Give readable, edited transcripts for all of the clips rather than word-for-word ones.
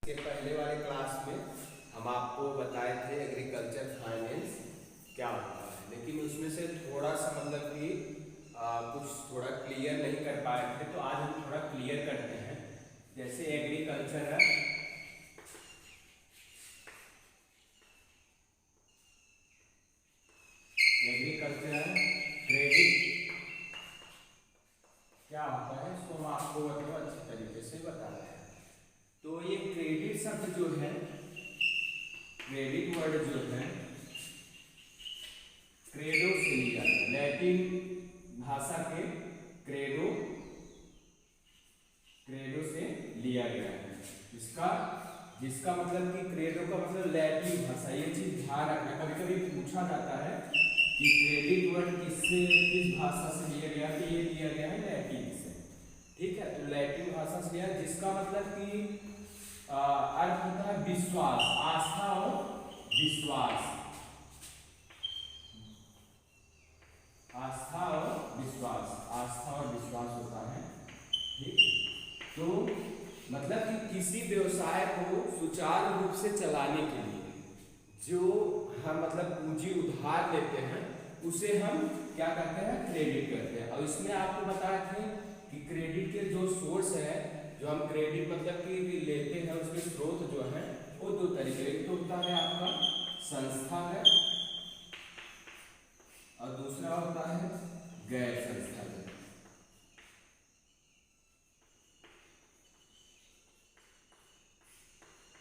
इसके पहले वाले क्लास में हम आपको बताए थे एग्रीकल्चर फाइनेंस क्या होता है, लेकिन उसमें से थोड़ा सा मतलब कि कुछ थोड़ा क्लियर नहीं कर पाए थे, तो आज हम थोड़ा क्लियर करते हैं। जैसे एग्रीकल्चर है, क्रेडिट क्या होता है इसको हम आपको मतलब अच्छे तरीके से बता रहे हैं। तो ये क्रेडिट शब्द जो है, क्रेडिट वर्ड जो है क्रेडो से लिया है, लैटिन भाषा के क्रेडो से लिया गया है। जिसका मतलब कि क्रेडो का मतलब लैटिन भाषा। ये चीज ध्यान रखना, कभी कभी पूछा जाता है कि क्रेडिट वर्ड किस भाषा से लिया गया, तो ये लिया गया है लैटिन से। ठीक है, तो लैटिन भाषा से लिया, जिसका मतलब कि अर्थ होता है विश्वास, आस्था और विश्वास, आस्था और विश्वास होता है। ठीक है, तो मतलब कि किसी व्यवसाय को सुचारू रूप से चलाने के लिए जो हम मतलब पूंजी उधार लेते हैं उसे हम क्या कहते हैं, क्रेडिट कहते हैं। और इसमें आपको बताए थे कि क्रेडिट के जो सोर्स है, जो हम क्रेडिट मतलब कि लेते हैं, उसके स्रोत जो है वो दो तरीके। एक तो होता है आपका संस्था है और दूसरा होता है गैर संस्थागत।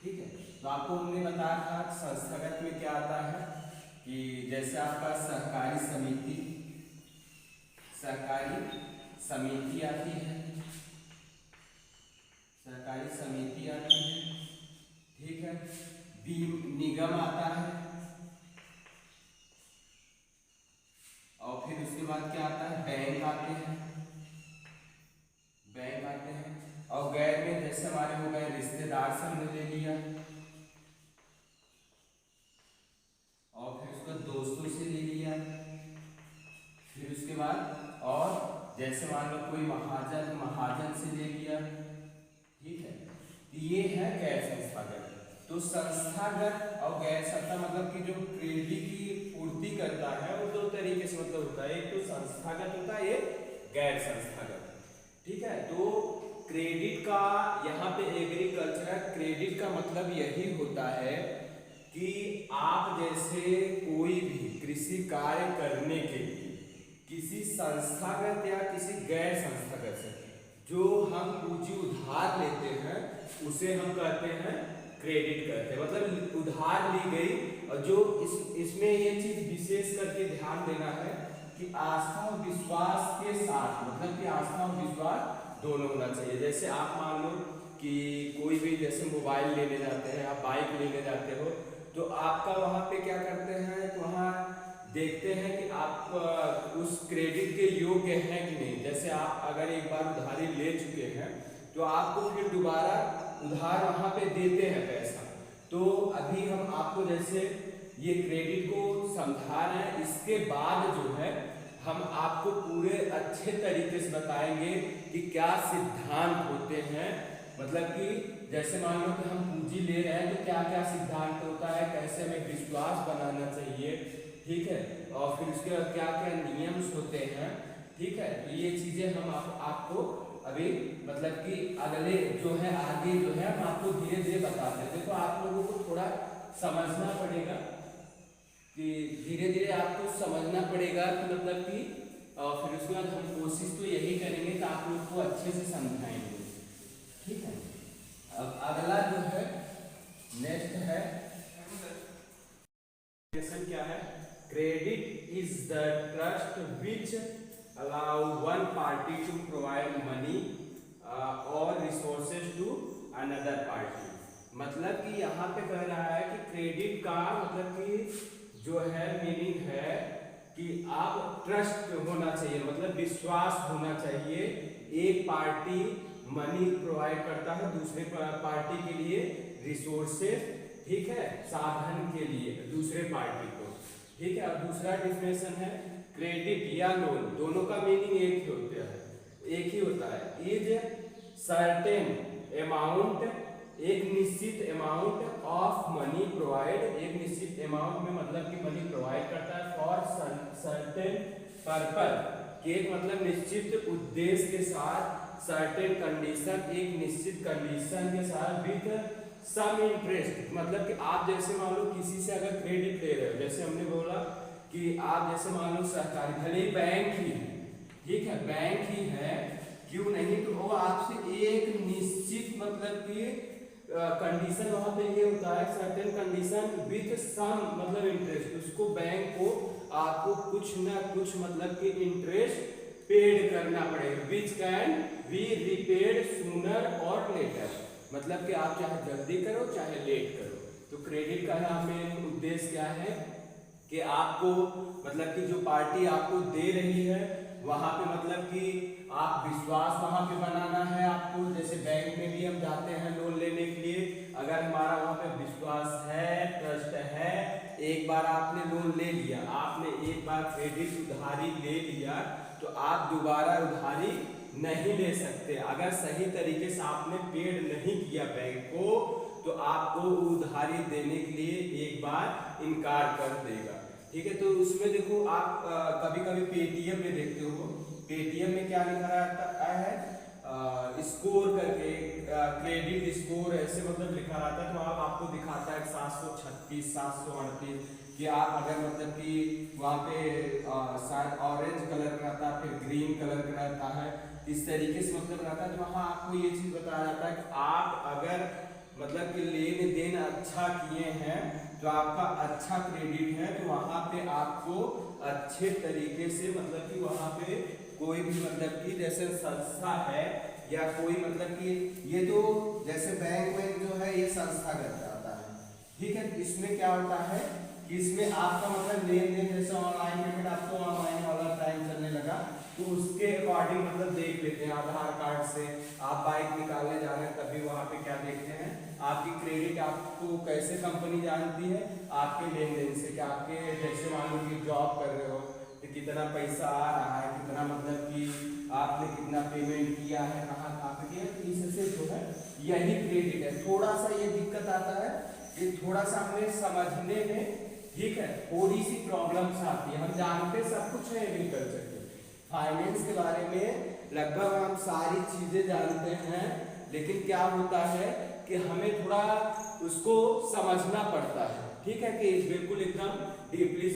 ठीक है, तो आपको हमने बताया था संस्थागत में क्या आता है कि जैसे आपका सहकारी समिति आती है, ठीक है, निगम आता है, और फिर उसके बाद क्या आता है, बैंक आते हैं, और गैर में जैसे हमारे हो गए रिश्तेदार से हमने ले लिया, और फिर उसको दोस्तों से ले लिया, फिर उसके बाद और जैसे मान लो कोई महाजन से ले लिया। ठीक है, ये है गैर संस्थागत। तो संस्थागत और गैर संस्था मतलब कि जो क्रेडिट की पूर्ति करता है वो दो तरीके से मतलब होता है, एक तो संस्थागत होता है, एक गैर संस्थागत। ठीक है, तो क्रेडिट का यहाँ पे एग्रीकल्चरल क्रेडिट का मतलब यही होता है कि आप जैसे कोई भी कृषि कार्य करने के लिए किसी संस्थागत या किसी गैर संस्थागत से जो हम पूंजी उधार लेते हैं उसे हम कहते हैं क्रेडिट कहते हैं। मतलब उधार ली गई, और जो इसमें ये चीज विशेष करके ध्यान देना है कि आस्था और विश्वास के साथ, मतलब कि आस्था और विश्वास दोनों होना चाहिए। जैसे आप मान लो कि कोई भी जैसे मोबाइल लेने जाते हैं, आप बाइक लेने जाते हो, तो आपका वहाँ पे क्या करते हैं, तो वहाँ देखते हैं कि आप उस क्रेडिट के योग्य हैं कि नहीं। जैसे आप अगर एक बार उधारी ले चुके हैं तो आपको फिर दोबारा उधार वहाँ पे देते हैं पैसा। तो अभी हम आपको जैसे ये क्रेडिट को समझा रहे हैं, इसके बाद जो है हम आपको पूरे अच्छे तरीके से बताएंगे कि क्या सिद्धांत होते हैं। मतलब कि जैसे मान लो कि हम पूंजी ले रहे हैं तो क्या क्या सिद्धांत होता है, कैसे हमें विश्वास बनाना चाहिए, ठीक है, और फिर उसके बाद क्या क्या नियम होते हैं। ठीक है, तो ये चीजें हम आपको अभी मतलब कि अगले जो है आगे जो है हम आपको धीरे धीरे बताते हैं। देखो आप लोगों को थोड़ा समझना पड़ेगा, कि धीरे धीरे आपको समझना पड़ेगा कि मतलब कि फिर उसके बाद हम कोशिश तो यही करेंगे कि आप लोग को अच्छे से समझाएंगे। ठीक है, अब अगला जो है नेक्स्ट है क्या है, credit is the trust which allow one party to provide money और रिसोर्सेज टू अनदर पार्टी। मतलब कि यहाँ पे कह रहा है कि क्रेडिट का मतलब कि जो है मीनिंग है कि आप ट्रस्ट होना चाहिए, मतलब विश्वास होना चाहिए। एक पार्टी मनी प्रोवाइड करता है दूसरे पार्टी के लिए रिसोर्सेज, ठीक है, साधन के लिए दूसरे पार्टी को। ठीक है, अब दूसरा डिफिनेशन है क्रेडिट या लोन, दोनों का मीनिंग एक ही होता है। इज सर्टेन अमाउंट एक निश्चित अमाउंट ऑफ मनी प्रोवाइड, एक निश्चित अमाउंट में मतलब कि मनी प्रोवाइड करता है फॉर सर्टेन पर्पस, कि एक मतलब निश्चित उद्देश्य के साथ, सर्टेन कंडीशन, एक निश्चित कंडीशन के साथ, विथ सम इंटरेस्ट, मतलब कि आप जैसे मान लो किसी से अगर क्रेडिट ले रहे हो, जैसे हमने बोला कि आप जैसे मान लो सरकारी, भले ही बैंक ही है, ठीक है, बैंक ही है, क्यों नहीं, तो वो आपसे एक निश्चित मतलब कि कंडीशन वहां पे ये होता है, सर्टेन कंडीशन विथ सम मतलब इंटरेस्ट, उसको बैंक को आपको कुछ ना कुछ मतलब कि इंटरेस्ट पेड करना पड़ेगा, which can be repaid sooner और लेटर, मतलब कि आप चाहे जल्दी करो चाहे लेट करो। तो क्रेडिट का यहाँ मेन उद्देश्य क्या है कि आपको मतलब कि जो पार्टी आपको दे रही है वहां पे मतलब कि आप विश्वास वहां पे बनाना है आपको, जैसे बैंक में भी हम जाते हैं लोन लेने के लिए, अगर हमारा वहां पे विश्वास है, ट्रस्ट है, एक बार आपने लोन ले लिया, आपने एक बार क्रेडिट उधारी ले लिया, तो आप दोबारा उधारी नहीं ले सकते, अगर सही तरीके से आपने पेड नहीं किया बैंक को, तो आपको उधारी देने के लिए एक बार इनकार कर देगा, ठीक है। तो उसमें देखो आप कभी कभी पेटीएम में देखते हो, पेटीएम में क्या लिखा रहता है, स्कोर करके, क्रेडिट स्कोर ऐसे मतलब लिखा रहता है, तो आप आपको दिखाता है 736 738, कि आप अगर मतलब कि वहाँ पे शायद ऑरेंज कलर का रहता है, फिर ग्रीन कलर का रहता है, इस तरीके से मतलब रहता है, तो वहाँ आपको ये चीज़ बताया जाता है कि आप अगर मतलब कि लेन देन अच्छा किए हैं तो आपका अच्छा क्रेडिट है, तो वहाँ पे आपको अच्छे तरीके से मतलब कि वहाँ पे कोई भी मतलब कि जैसे संस्था है या कोई मतलब कि ये तो जैसे बैंक में जो है ये संस्थागत आता है, ठीक है। इसमें क्या होता है कि इसमें आपका मतलब लेन देन जैसे ऑनलाइन पेमेंट, आपको ऑनलाइन वाला टाइम चलने लगा, तो उसके अकॉर्डिंग मतलब देख लेते हैं आधार कार्ड से, आप बाइक निकालने जा रहे हैं तभी वहाँ पे क्या देखते हैं, आपकी क्रेडिट आपको कैसे कंपनी जानती है, आपके लेन देन से, कि आपके जैसे मान लो कि जॉब कर रहे हो तो कितना पैसा आ रहा है, कितना मतलब कि आपने कितना पेमेंट किया है, कहाँ कहाँ पे किया, तो इससे जो है यही क्रेडिट है। थोड़ा सा ये दिक्कत आता है कि थोड़ा सा हमें समझने में, ठीक है, थोड़ी सी प्रॉब्लम्स आती है, हम जानते सब कुछ है एग्रीकल्चर के फाइनेंस के बारे में, लगभग हम सारी चीजें जानते हैं, लेकिन क्या होता है कि हमें थोड़ा उसको समझना पड़ता है, ठीक है, कि बिल्कुल एकदम डीपली